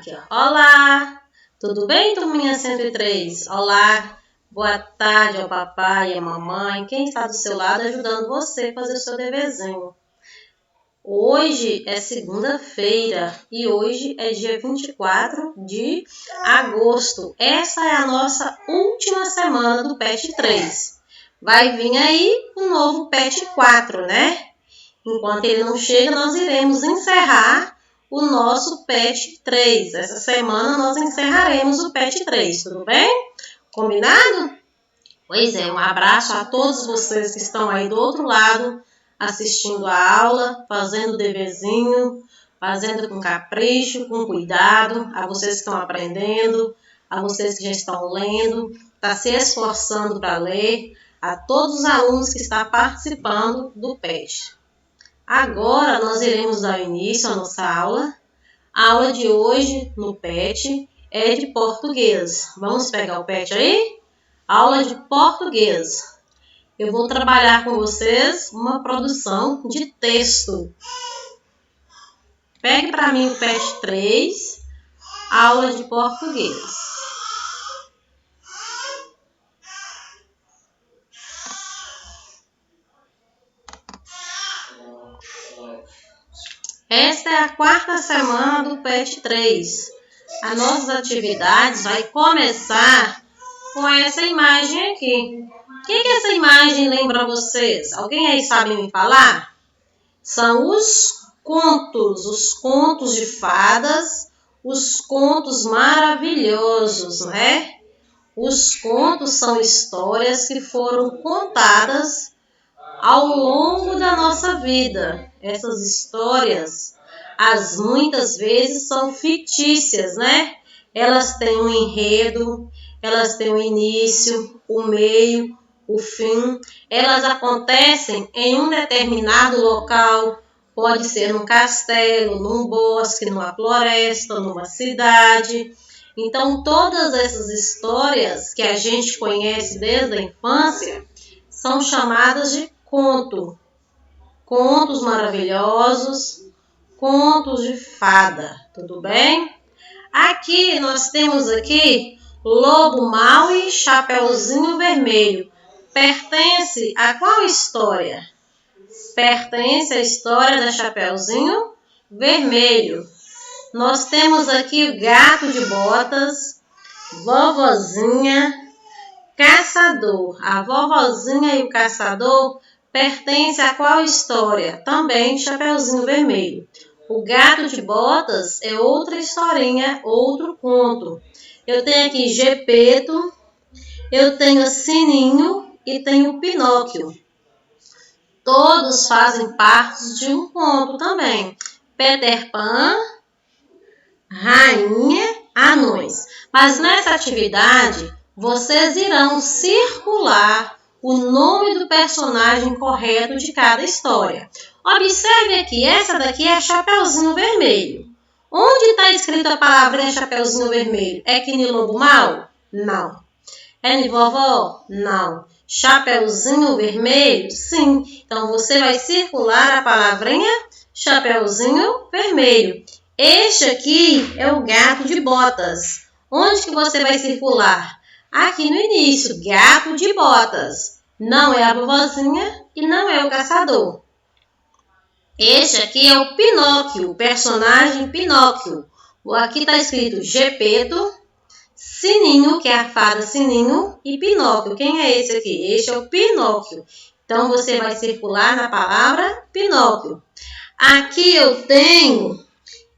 Aqui, ó. Olá! Tudo bem, turminha 103? Olá! Boa tarde ao papai e à mamãe, quem está do seu lado ajudando você a fazer o seu deverzinho. Hoje é segunda-feira e hoje é dia 24 de agosto. Essa é a nossa última semana do PET 3. Vai vir aí o novo PET 4, né? Enquanto ele não chega, nós iremos encerrar o nosso PET 3. Essa semana nós encerraremos o PET 3, tudo bem? Combinado? Pois é, um abraço a todos vocês que estão aí do outro lado, assistindo a aula, fazendo o deverzinho, fazendo com capricho, com cuidado, a vocês que estão aprendendo, a vocês que já estão lendo, está se esforçando para ler, a todos os alunos que estão participando do PET. Agora nós iremos dar início à nossa aula. A aula de hoje no PET é de português. Vamos pegar o PET aí? Aula de português. Eu vou trabalhar com vocês uma produção de texto. Pegue para mim o PET 3, aula de português. Esta é a quarta semana do PET 3. As nossas atividades vai começar com essa imagem aqui. O que essa imagem lembra a vocês? Alguém aí sabe me falar? São os contos de fadas, os contos maravilhosos, né? Os contos são histórias que foram contadas ao longo da nossa vida. Essas histórias, muitas vezes são fictícias, né? Elas têm um enredo, elas têm um início, o meio, o fim. Elas acontecem em um determinado local, pode ser num castelo, num bosque, numa floresta, numa cidade. Então, todas essas histórias que a gente conhece desde a infância são chamadas de conto. Contos maravilhosos, contos de fada, tudo bem? Aqui nós temos aqui Lobo Mau e Chapeuzinho Vermelho. Pertence a qual história? Pertence à história da Chapeuzinho Vermelho. Nós temos aqui o Gato de Botas, Vovozinha, Caçador. A Vovozinha e o Caçador pertence a qual história? Também Chapeuzinho Vermelho. O Gato de Botas é outra historinha, outro conto. Eu tenho aqui Gepeto, eu tenho Sininho e tenho Pinóquio. Todos fazem parte de um conto também. Peter Pan, Rainha, Anões. Mas nessa atividade, vocês irão circular o nome do personagem correto de cada história. Observe aqui, essa daqui é Chapeuzinho Vermelho. Onde está escrita a palavrinha Chapeuzinho Vermelho? É que ni Lobo Mau? Não. É ni Vovó? Não. Chapeuzinho Vermelho? Sim. Então, você vai circular a palavrinha Chapeuzinho Vermelho. Este aqui é o Gato de Botas. Onde que você vai circular? Aqui no início, Gato de Botas. Não é a vovozinha e não é o caçador. Este aqui é o Pinóquio, o personagem Pinóquio. Aqui está escrito Gepeto, Sininho, que é a fada Sininho, e Pinóquio. Quem é esse aqui? Este é o Pinóquio. Então, você vai circular na palavra Pinóquio. Aqui eu tenho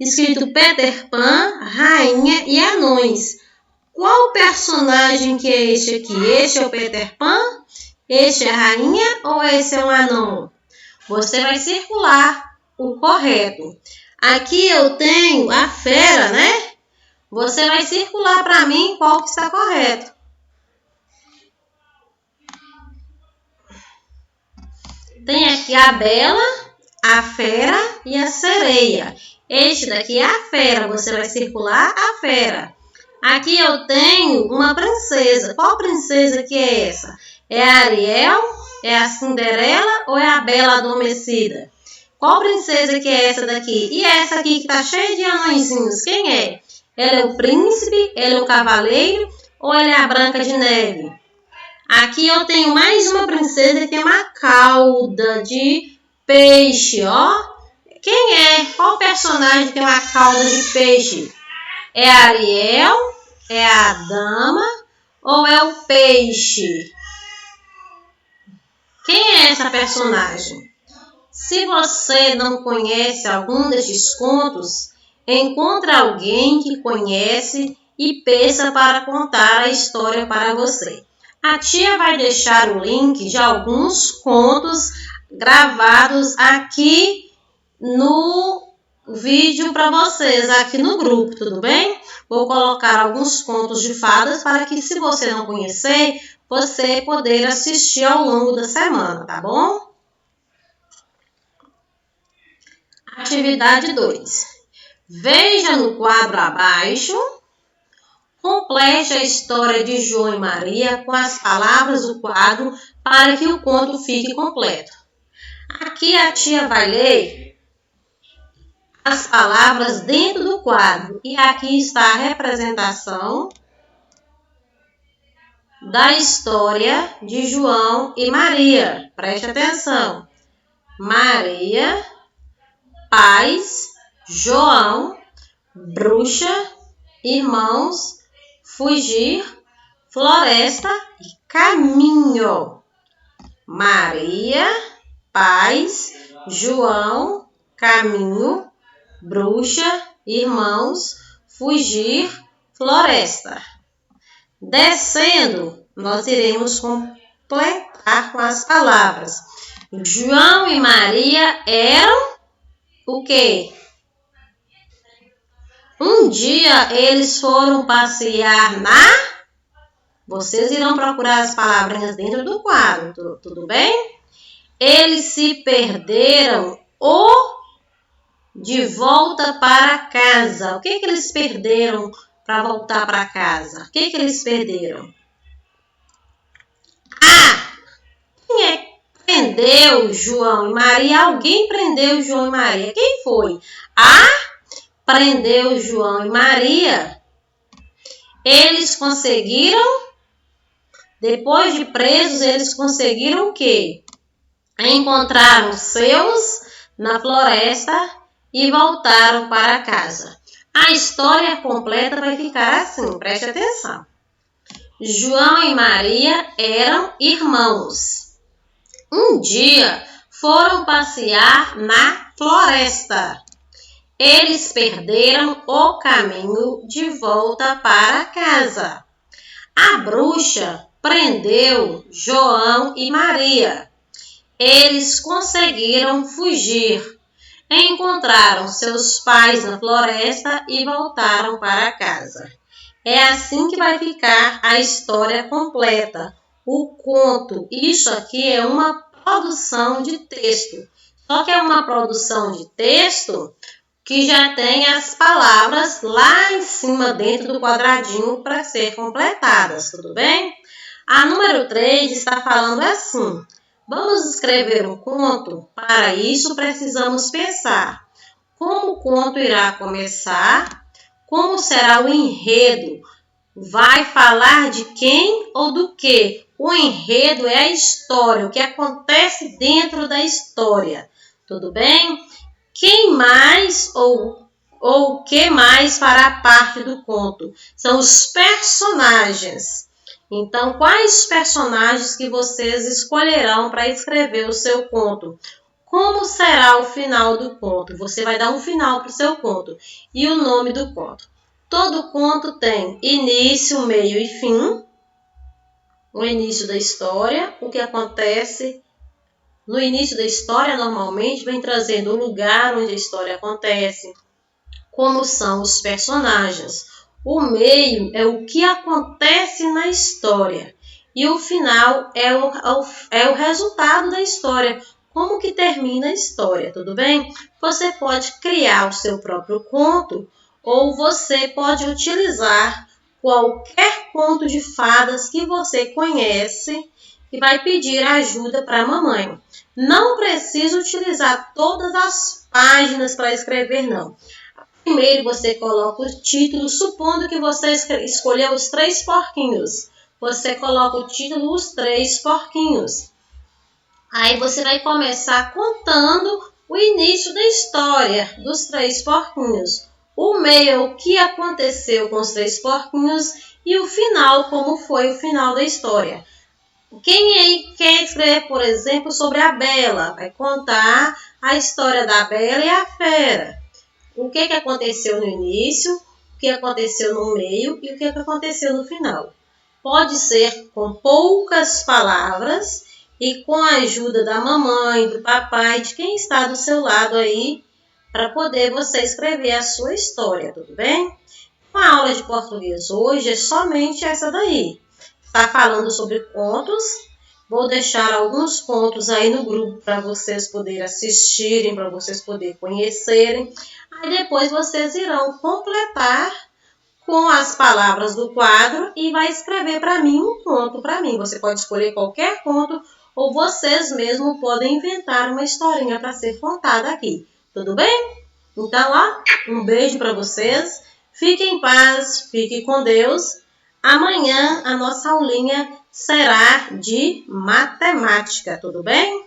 escrito Peter Pan, Rainha e Anões. Qual personagem que é este aqui? Este é o Peter Pan? Este é a rainha ou esse é um anão? Você vai circular o correto. Aqui eu tenho a fera, né? Você vai circular para mim qual que está correto. Tem aqui a Bela, a fera e a sereia. Este daqui é a fera. Você vai circular a fera. Aqui eu tenho uma princesa. Qual princesa que é essa? É a Ariel, é a Cinderela ou é a Bela Adormecida? Qual princesa que é essa daqui? E essa aqui que está cheia de anõezinhos, quem é? Ela é o príncipe, ela é o cavaleiro ou ela é a Branca de Neve? Aqui eu tenho mais uma princesa que tem uma cauda de peixe, ó. Quem é? Qual personagem tem uma cauda de peixe? É a Ariel? É a dama? Ou é o peixe? Quem é essa personagem? Se você não conhece algum destes contos, encontre alguém que conhece e peça para contar a história para você. A tia vai deixar o link de alguns contos gravados aqui no vídeo para vocês, aqui no grupo, tudo bem? Vou colocar alguns contos de fadas para que, se você não conhecer, você poder assistir ao longo da semana, tá bom? Atividade 2. Veja no quadro abaixo, complete a história de João e Maria com as palavras do quadro para que o conto fique completo. Aqui a tia vai ler as palavras dentro do quadro e aqui está a representação da história de João e Maria. Preste atenção. Maria, pais, João, bruxa, irmãos, fugir, floresta e caminho. Maria, pais, João, caminho, bruxa, irmãos, fugir, floresta. Descendo, nós iremos completar com as palavras. João e Maria eram o quê? Um dia eles foram passear na... Vocês irão procurar as palavrinhas dentro do quadro, tudo bem? Eles se perderam ou de volta para casa. O que eles perderam para voltar para casa? O que eles perderam? Quem é que prendeu João e Maria? Alguém prendeu João e Maria. Quem foi? Prendeu João e Maria. Eles conseguiram, depois de presos, eles conseguiram o quê? Encontraram seus na floresta e voltaram para casa. A história completa vai ficar assim, preste atenção. João e Maria eram irmãos. Um dia foram passear na floresta. Eles perderam o caminho de volta para casa. A bruxa prendeu João e Maria. Eles conseguiram fugir. Encontraram seus pais na floresta e voltaram para casa. É assim que vai ficar a história completa. O conto, isso aqui é uma produção de texto. Só que é uma produção de texto que já tem as palavras lá em cima dentro do quadradinho para ser completadas, tudo bem? A número 3 está falando assim: vamos escrever um conto? Para isso precisamos pensar como o conto irá começar, como será o enredo, vai falar de quem ou do que? O enredo é a história, o que acontece dentro da história, tudo bem? Quem mais ou o que mais fará parte do conto? São os personagens. Então, quais personagens que vocês escolherão para escrever o seu conto? Como será o final do conto? Você vai dar um final para o seu conto. E o nome do conto? Todo conto tem início, meio e fim. O início da história, o que acontece no início da história, normalmente, vem trazendo o lugar onde a história acontece, como são os personagens. O meio é o que acontece na história. E o final é o resultado da história. Como que termina a história, tudo bem? Você pode criar o seu próprio conto ou você pode utilizar qualquer conto de fadas que você conhece e vai pedir ajuda para a mamãe. Não precisa utilizar todas as páginas para escrever, não. Primeiro você coloca o título, supondo que você escolheu os 3 porquinhos. Você coloca o título, os 3 porquinhos. Aí você vai começar contando o início da história dos 3 porquinhos. O meio, o que aconteceu com os 3 porquinhos e o final, como foi o final da história. Quem aí quer escrever, por exemplo, sobre a Bela? Vai contar a história da Bela e a Fera. O que aconteceu no início, o que aconteceu no meio e o que aconteceu no final. Pode ser com poucas palavras e com a ajuda da mamãe, do papai, de quem está do seu lado aí, para poder você escrever a sua história, tudo bem? A aula de português hoje é somente essa daí. Está falando sobre contos. Vou deixar alguns contos aí no grupo para vocês poderem assistirem, para vocês poderem conhecerem. Aí depois vocês irão completar com as palavras do quadro e vai escrever para mim um conto para mim. Você pode escolher qualquer conto ou vocês mesmos podem inventar uma historinha para ser contada aqui. Tudo bem? Então, um beijo para vocês. Fiquem em paz, fiquem com Deus. Amanhã a nossa aulinha será de matemática, tudo bem?